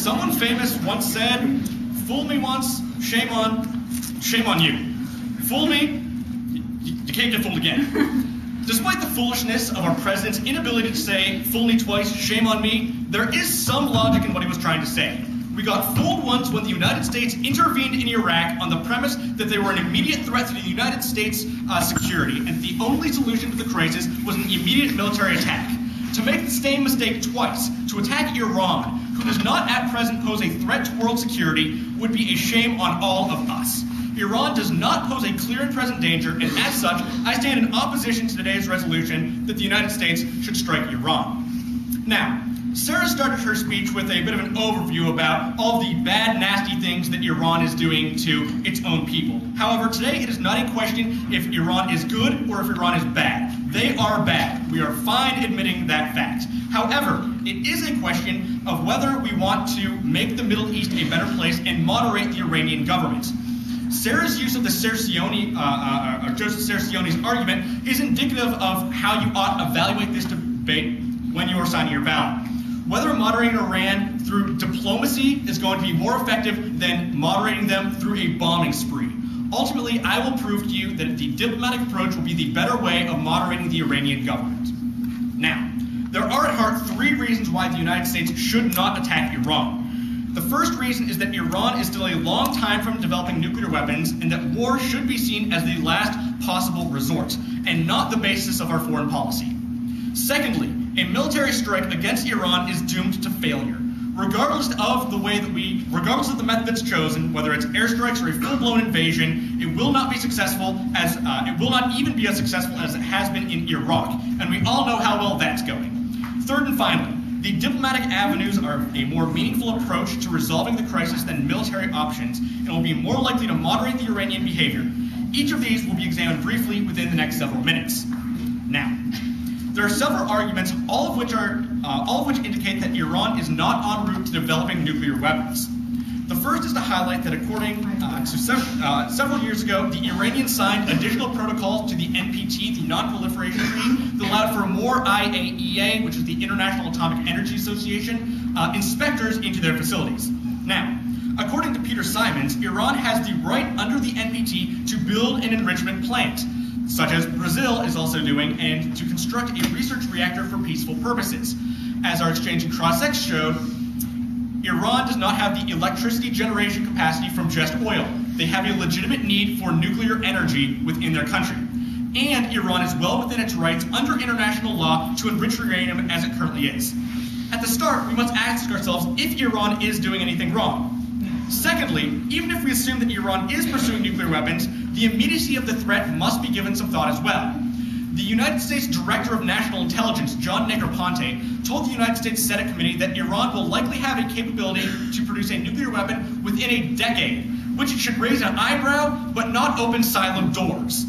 Someone famous once said, "Fool me once, shame on you. Fool me, you can't get fooled again." Despite the foolishness of our president's inability to say, "Fool me twice, shame on me," there is some logic in what he was trying to say. We got fooled once when the United States intervened in Iraq on the premise that they were an immediate threat to the United States' security, and the only solution to the crisis was an immediate military attack. To make the same mistake twice, to attack Iran, who does not at present pose a threat to world security, would be a shame on all of us. Iran does not pose a clear and present danger, and as such, I stand in opposition to today's resolution that the United States should strike Iran. Now, Sarah started her speech with a bit of an overview about all the bad, nasty things that Iran is doing to its own people. However, today it is not in question if Iran is good or if Iran is bad. They are bad. We are fine admitting that fact. However, it is a question of whether we want to make the Middle East a better place and moderate the Iranian government. Sarah's use of the Joseph Cercione's argument is indicative of how you ought to evaluate this debate when you are signing your ballot. Whether moderating Iran through diplomacy is going to be more effective than moderating them through a bombing spree. Ultimately, I will prove to you that the diplomatic approach will be the better way of moderating the Iranian government. Now, there are at heart three reasons why the United States should not attack Iran. The first reason is that Iran is still a long time from developing nuclear weapons, and that war should be seen as the last possible resort, and not the basis of our foreign policy. Secondly, a military strike against Iran is doomed to failure. Regardless of the method that's chosen, whether it's airstrikes or a full-blown invasion, it will not be successful as it will not even be as successful as it has been in Iraq, and we all know how well that's going. Third and finally, the diplomatic avenues are a more meaningful approach to resolving the crisis than military options, and will be more likely to moderate the Iranian behavior. Each of these will be examined briefly within the next several minutes. Now, there are several arguments, all of which indicate that Iran is not en route to developing nuclear weapons. The first is to highlight that according to several years ago, the Iranians signed additional protocols to the NPT, the Non-Proliferation Treaty, that allowed for more IAEA, which is the International Atomic Energy Association, inspectors into their facilities. Now, according to Peter Simons, Iran has the right under the NPT to build an enrichment plant, such as Brazil is also doing, and to construct a research reactor for peaceful purposes. As our exchange in cross-sex showed, Iran does not have the electricity generation capacity from just oil. They have a legitimate need for nuclear energy within their country. And Iran is well within its rights under international law to enrich uranium as it currently is. At the start, we must ask ourselves if Iran is doing anything wrong. Secondly, even if we assume that Iran is pursuing nuclear weapons, the immediacy of the threat must be given some thought as well. The United States Director of National Intelligence, John Negroponte, told the United States Senate Committee that Iran will likely have a capability to produce a nuclear weapon within a decade, which should raise an eyebrow but not open silent doors.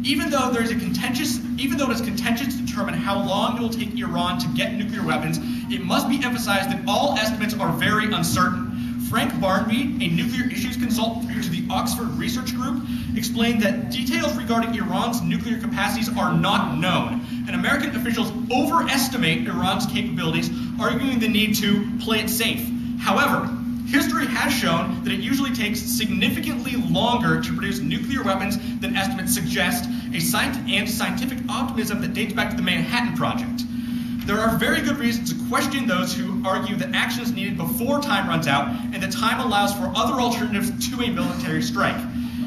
Even though it is contentious to determine how long it will take Iran to get nuclear weapons, it must be emphasized that all estimates are very uncertain. Frank Barnby, a nuclear issues consultant to the Oxford Research Group, explained that details regarding Iran's nuclear capacities are not known, and American officials overestimate Iran's capabilities, arguing the need to play it safe. However, history has shown that it usually takes significantly longer to produce nuclear weapons than estimates suggest, and scientific optimism that dates back to the Manhattan Project. There are very good reasons to question those who argue that action is needed before time runs out and that time allows for other alternatives to a military strike.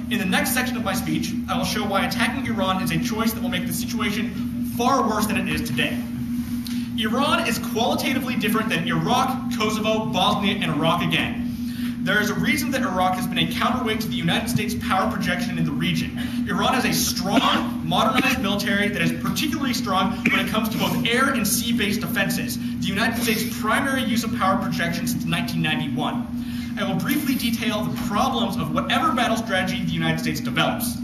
In the next section of my speech, I will show why attacking Iran is a choice that will make the situation far worse than it is today. Iran is qualitatively different than Iraq, Kosovo, Bosnia, and Iraq again. There is a reason that Iraq has been a counterweight to the United States power projection in the region. Iran has a strong, modernized military that is particularly strong when it comes to both air and sea-based defenses, the United States' primary use of power projection since 1991. I will briefly detail the problems of whatever battle strategy the United States develops.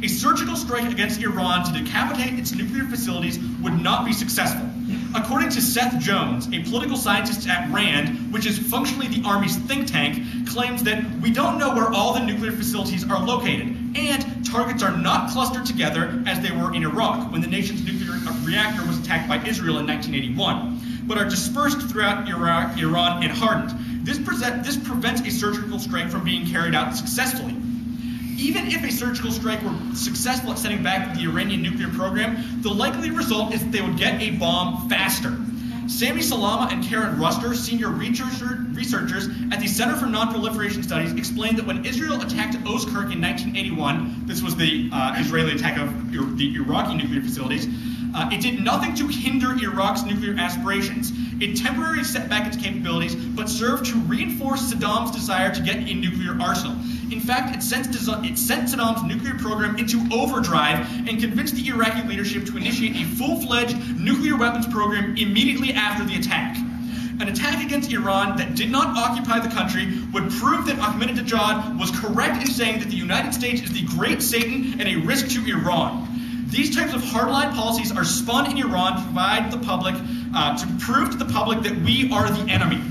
A surgical strike against Iran to decapitate its nuclear facilities would not be successful. According to Seth Jones, a political scientist at RAND, which is functionally the Army's think tank, claims that we don't know where all the nuclear facilities are located, and targets are not clustered together as they were in Iraq when the nation's nuclear reactor was attacked by Israel in 1981, but are dispersed throughout Iran and hardened. This prevents a surgical strike from being carried out successfully. Even if a surgical strike were successful at setting back the Iranian nuclear program, the likely result is that they would get a bomb faster. Sami Salama and Karen Ruster, senior researchers at the Center for Non-Proliferation Studies, explained that when Israel attacked Oskirk in 1981, this was the Israeli attack of the Iraqi nuclear facilities, it did nothing to hinder Iraq's nuclear aspirations. It temporarily set back its capabilities, but served to reinforce Saddam's desire to get a nuclear arsenal. In fact, it sent Saddam's nuclear program into overdrive and convinced the Iraqi leadership to initiate a full-fledged nuclear weapons program immediately after the attack. An attack against Iran that did not occupy the country would prove that Ahmadinejad was correct in saying that the United States is the great Satan and a risk to Iran. These types of hardline policies are spun in Iran to provide the public, to prove to the public that we are the enemy.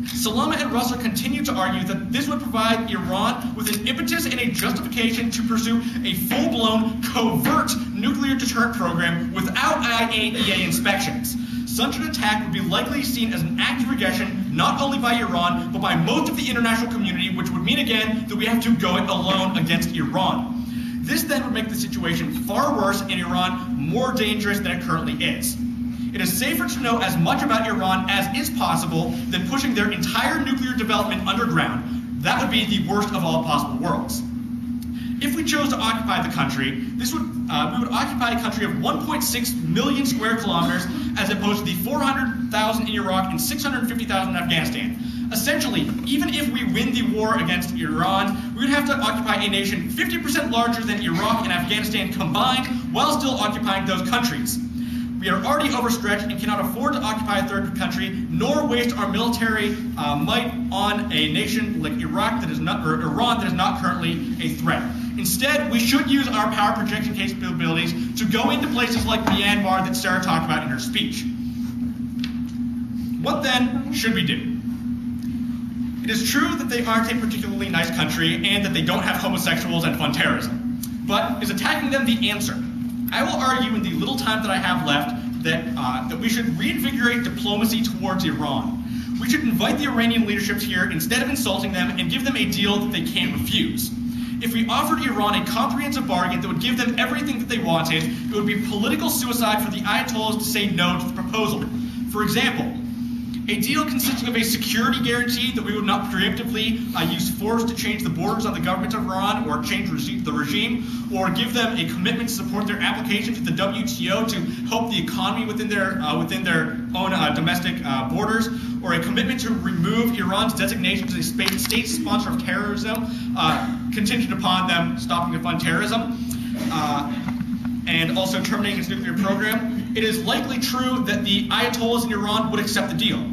Salama and Russell continue to argue that this would provide Iran with an impetus and a justification to pursue a full-blown, covert nuclear deterrent program without IAEA inspections. Such an attack would be likely seen as an act of aggression not only by Iran, but by most of the international community, which would mean again that we have to go it alone against Iran. This then would make the situation far worse and Iran more dangerous than it currently is. It is safer to know as much about Iran as is possible than pushing their entire nuclear development underground. That would be the worst of all possible worlds. If we chose to occupy the country, we would occupy a country of 1.6 million square kilometers as opposed to the 400,000 in Iraq and 650,000 in Afghanistan. Essentially, even if we win the war against Iran, we would have to occupy a nation 50% larger than Iraq and Afghanistan combined while still occupying those countries. We are already overstretched and cannot afford to occupy a third country, nor waste our military might on a nation like Iran that is not currently a threat. Instead, we should use our power projection capabilities to go into places like Myanmar that Sarah talked about in her speech. What then should we do? It is true that they aren't a particularly nice country and that they don't have homosexuals and fund terrorism. But is attacking them the answer? I will argue in the little time that I have left that we should reinvigorate diplomacy towards Iran. We should invite the Iranian leadership here instead of insulting them and give them a deal that they can't refuse. If we offered Iran a comprehensive bargain that would give them everything that they wanted, it would be political suicide for the Ayatollahs to say no to the proposal. For example, a deal consisting of a security guarantee that we would not preemptively use force to change the borders on the government of Iran or change the regime, or give them a commitment to support their application to the WTO to help the economy within their own domestic borders, or a commitment to remove Iran's designation as a state sponsor of terrorism, contingent upon them stopping to fund terrorism, and also terminating its nuclear program, it is likely true that the Ayatollahs in Iran would accept the deal.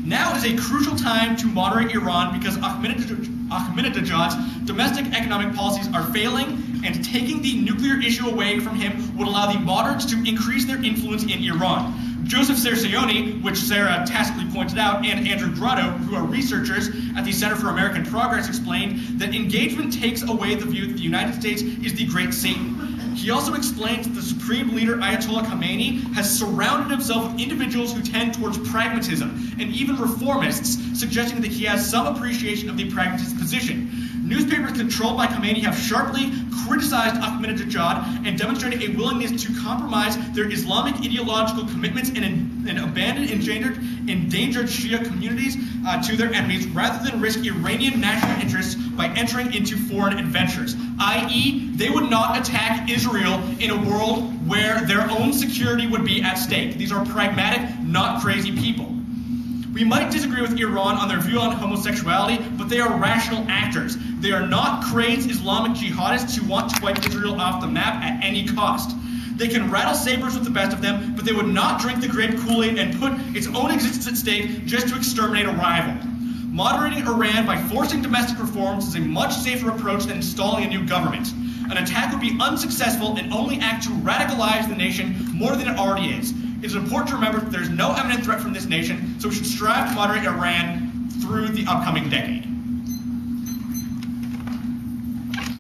Now is a crucial time to moderate Iran because Ahmadinejad's domestic economic policies are failing, and taking the nuclear issue away from him would allow the moderates to increase their influence in Iran. Joseph Cercioni, which Sarah tacitly pointed out, and Andrew Grotto, who are researchers at the Center for American Progress, explained that engagement takes away the view that the United States is the great Satan. He also explains that the supreme leader Ayatollah Khamenei has surrounded himself with individuals who tend towards pragmatism, and even reformists, suggesting that he has some appreciation of the pragmatist position. Newspapers controlled by Khamenei have sharply criticized Ahmadinejad and demonstrated a willingness to compromise their Islamic ideological commitments and abandon endangered Shia communities to their enemies rather than risk Iranian national interests by entering into foreign adventures, i.e., they would not attack Israel in a world where their own security would be at stake. These are pragmatic, not crazy people. We might disagree with Iran on their view on homosexuality, but they are rational actors. They are not crazed Islamic jihadists who want to wipe Israel off the map at any cost. They can rattle sabers with the best of them, but they would not drink the grape Kool-Aid and put its own existence at stake just to exterminate a rival. Moderating Iran by forcing domestic reforms is a much safer approach than installing a new government. An attack would be unsuccessful and only act to radicalize the nation more than it already is. It is important to remember that there is no imminent threat from this nation, so we should strive to moderate Iran through the upcoming decade.